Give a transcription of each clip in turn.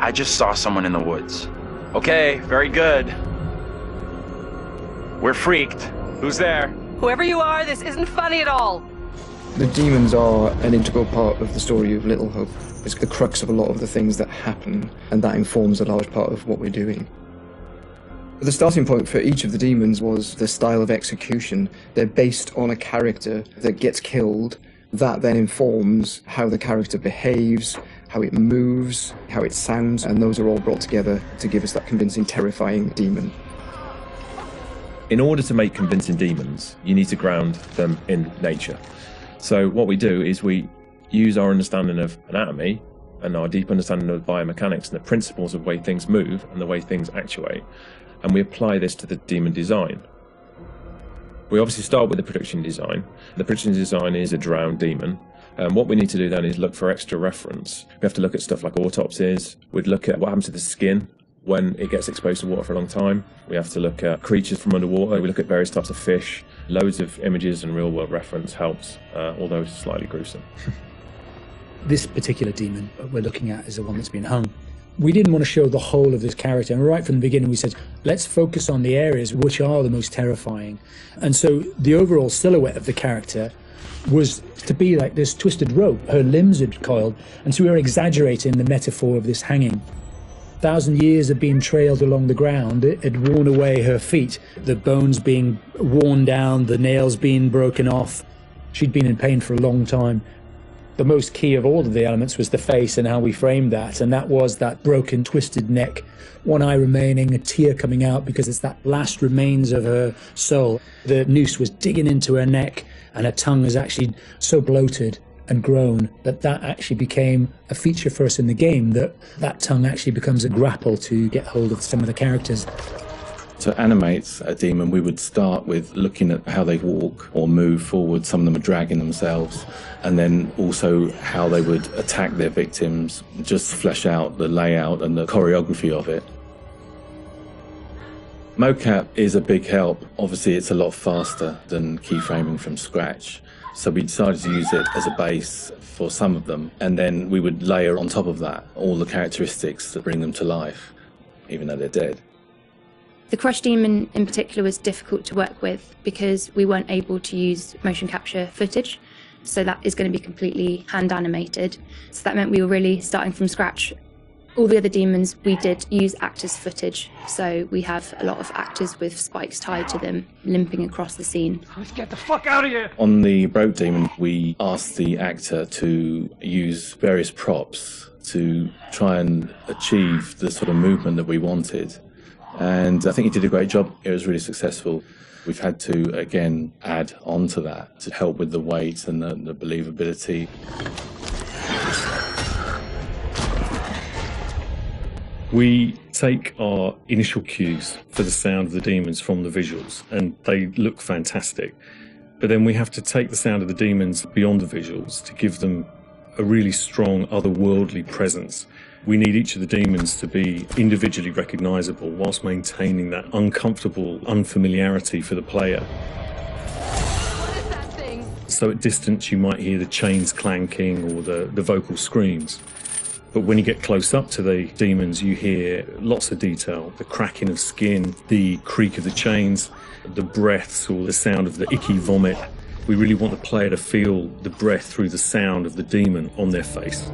I just saw someone in the woods. Okay, very good. We're freaked. Who's there? Whoever you are, this isn't funny at all. The demons are an integral part of the story of Little Hope. It's the crux of a lot of the things that happen, and that informs a large part of what we're doing. The starting point for each of the demons was the style of execution. They're based on a character that gets killed. That then informs how the character behaves, how it moves, how it sounds, and those are all brought together to give us that convincing, terrifying demon. In order to make convincing demons, you need to ground them in nature. So what we do is we use our understanding of anatomy and our deep understanding of biomechanics and the principles of the way things move and the way things actuate, and we apply this to the demon design. We obviously start with the production design. The production design is a drowned demon. What we need to do then is look for extra reference. We have to look at stuff like autopsies. We'd look at what happens to the skin when it gets exposed to water for a long time. We have to look at creatures from underwater. We look at various types of fish. Loads of images and real-world reference helps, although it's slightly gruesome. This particular demon we're looking at is the one that's been hung. We didn't want to show the whole of this character, and right from the beginning we said, let's focus on the areas which are the most terrifying. And so the overall silhouette of the character was to be like this twisted rope. Her limbs had coiled, and so we were exaggerating the metaphor of this hanging. 1,000 years of being trailed along the ground, it had worn away her feet, the bones being worn down, the nails being broken off. She'd been in pain for a long time. The most key of all of the elements was the face and how we framed that, and that was that broken, twisted neck, one eye remaining, a tear coming out because it's that last remains of her soul. The noose was digging into her neck, and her tongue was actually so bloated and grown that actually became a feature for us in the game, that tongue actually becomes a grapple to get hold of some of the characters. To animate a demon, we would start with looking at how they walk or move forward. Some of them are dragging themselves, and then also how they would attack their victims, just flesh out the layout and the choreography of it. Mocap is a big help. Obviously, it's a lot faster than keyframing from scratch. So we decided to use it as a base for some of them, and then we would layer on top of that all the characteristics that bring them to life, even though they're dead. The Crush Demon in particular was difficult to work with because we weren't able to use motion capture footage, so that is going to be completely hand animated. So that meant we were really starting from scratch. All the other demons, we did use actors' footage, so we have a lot of actors with spikes tied to them, limping across the scene. Let's get the fuck out of here! On the Broke Demon, we asked the actor to use various props to try and achieve the sort of movement that we wanted. And I think he did a great job. It was really successful. We've had to, again, add on to that to help with the weight and the believability. We take our initial cues for the sound of the demons from the visuals, and they look fantastic. But then we have to take the sound of the demons beyond the visuals to give them a really strong otherworldly presence. We need each of the demons to be individually recognizable whilst maintaining that uncomfortable unfamiliarity for the player. What is that thing? So at distance you might hear the chains clanking or the vocal screams. But when you get close up to the demons, you hear lots of detail, the cracking of skin, the creak of the chains, the breaths or the sound of the icky vomit. We really want the player to feel the breath through the sound of the demon on their face.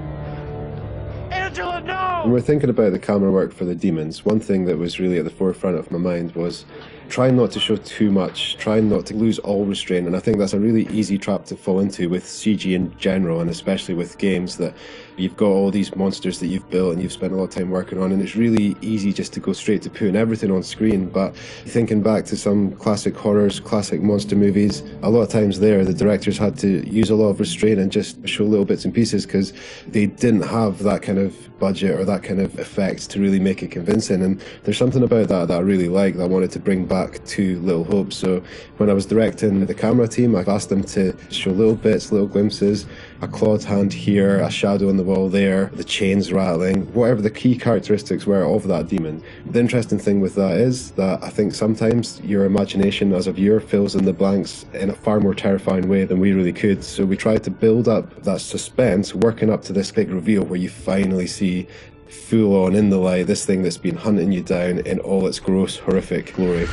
Angela, no! When we're thinking about the camera work for the demons, one thing that was really at the forefront of my mind was trying not to show too much, trying not to lose all restraint, and I think that's a really easy trap to fall into with CG in general, and especially with games that you've got all these monsters that you've built and you've spent a lot of time working on, and it's really easy just to go straight to putting everything on screen. But thinking back to some classic horrors, classic monster movies, a lot of times there the directors had to use a lot of restraint and just show little bits and pieces because they didn't have that kind of budget or that kind of effect to really make it convincing. And there's something about that I really like, that I wanted to bring back to Little Hope. So when I was directing the camera team, I've asked them to show little bits, little glimpses, a clawed hand here, a shadow on the wall there, the chains rattling, whatever the key characteristics were of that demon. The interesting thing with that is that I think sometimes your imagination as a viewer fills in the blanks in a far more terrifying way than we really could. So we tried to build up that suspense, working up to this big reveal where you finally see full on in the light, this thing that's been hunting you down in all its gross, horrific glory.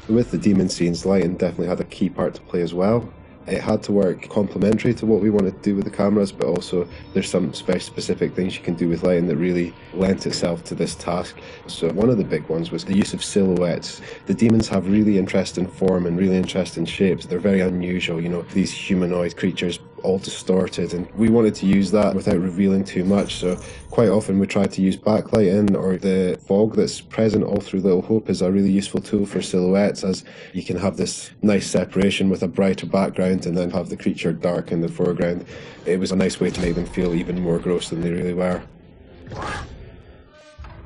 With the demon scenes, lighting definitely had a key part to play as well. It had to work complementary to what we wanted to do with the cameras, but also there's some very specific things you can do with lighting that really lent itself to this task. So one of the big ones was the use of silhouettes. The demons have really interesting form and really interesting shapes. They're very unusual, you know, these humanoid creatures all distorted, and we wanted to use that without revealing too much. So quite often we tried to use backlighting, or the fog that's present all through Little Hope is a really useful tool for silhouettes, as you can have this nice separation with a brighter background and then have the creature dark in the foreground. It was a nice way to make them feel even more gross than they really were.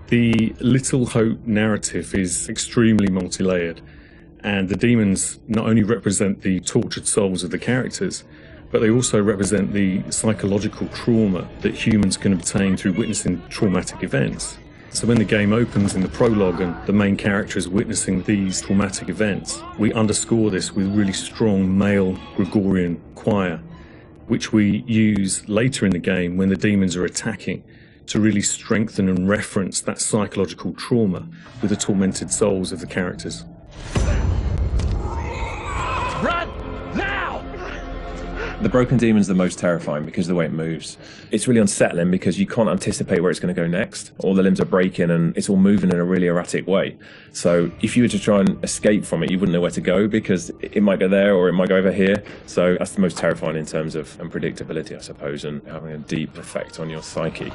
The Little Hope narrative is extremely multi-layered, and the demons not only represent the tortured souls of the characters, but they also represent the psychological trauma that humans can obtain through witnessing traumatic events. So when the game opens in the prologue and the main character is witnessing these traumatic events, we underscore this with really strong male Gregorian choir, which we use later in the game when the demons are attacking, to really strengthen and reference that psychological trauma with the tormented souls of the characters. Run! Now! The broken demon's the most terrifying because of the way it moves. It's really unsettling because you can't anticipate where it's going to go next. All the limbs are breaking and it's all moving in a really erratic way. So if you were to try and escape from it, you wouldn't know where to go because it might go there or it might go over here. So that's the most terrifying in terms of unpredictability, I suppose, and having a deep effect on your psyche.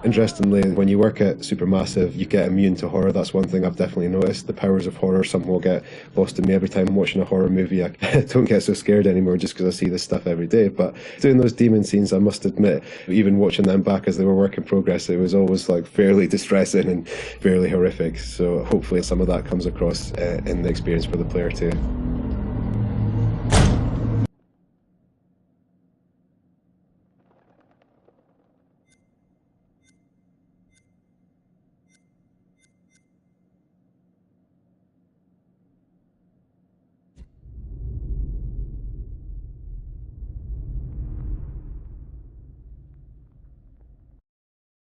Interestingly, when you work at Supermassive, you get immune to horror. That's one thing I've definitely noticed. The powers of horror somehow get lost in me every time I'm watching a horror movie. I don't get so scared anymore just because I see this stuff every day. But doing those demon scenes, I must admit, even watching them back as they were work in progress, it was always like fairly distressing and fairly horrific. So hopefully some of that comes across in the experience for the player too.